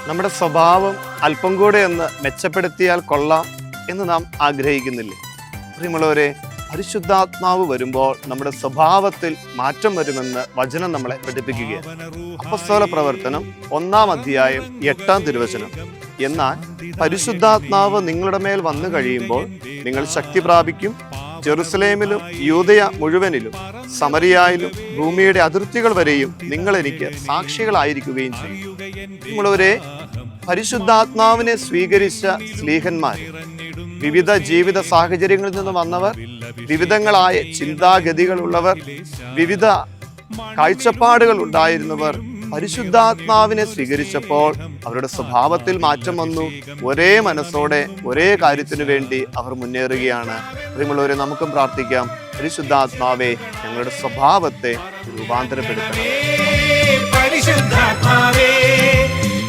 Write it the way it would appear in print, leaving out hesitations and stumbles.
നമ്മുടെ സ്വഭാവം അല്പം കൂടെ ഒന്ന് മെച്ചപ്പെടുത്തിയാൽ കൊള്ളാം എന്ന് നാം ആഗ്രഹിക്കുന്നില്ലേ? പ്രിയമുള്ളവരെ, പരിശുദ്ധാത്മാവ് വരുമ്പോൾ നമ്മുടെ സ്വഭാവത്തിൽ മാറ്റം വരുമെന്ന് വചനം നമ്മളെ പഠിപ്പിക്കുകയാണ്. അപ്പോസ്തല പ്രവർത്തനം 1-ാം അധ്യായം 8-ാം തിരുവചനം. എന്നാൽ പരിശുദ്ധാത്മാവ് നിങ്ങളുടെ മേൽ വന്നു കഴിയുമ്പോൾ നിങ്ങൾ ശക്തി പ്രാപിക്കും. ജെറുസലേമിലും യൂദയ മുഴുവനിലും സമരിയായിലും ഭൂമിയുടെ അതിർത്തികൾ വരെയും നിങ്ങൾ എനിക്ക് സാക്ഷികളായിരിക്കുകയും ചെയ്യും. നിങ്ങളൊരു പരിശുദ്ധാത്മാവിനെ സ്വീകരിച്ച സ്ലീഹന്മാർ, വിവിധ ജീവിത സാഹചര്യങ്ങളിൽ നിന്ന് വന്നവർ, വിവിധങ്ങളായ ചിന്താഗതികളുള്ളവർ, വിവിധ കാഴ്ചപ്പാടുകൾ ഉണ്ടായിരുന്നവർ പരിശുദ്ധാത്മാവിനെ സ്വീകരിച്ചപ്പോൾ അവരുടെ സ്വഭാവത്തിൽ മാറ്റം വന്നു. ഒരേ മനസ്സോടെ ഒരേ കാര്യത്തിനു വേണ്ടി അവർ മുന്നേറുകയാണ്. പ്രിയമുള്ളവരെ, നമുക്കും പ്രാർത്ഥിക്കാം. പരിശുദ്ധാത്മാവെ, ഞങ്ങളുടെ സ്വഭാവത്തെ രൂപാന്തരപ്പെടുത്തണം.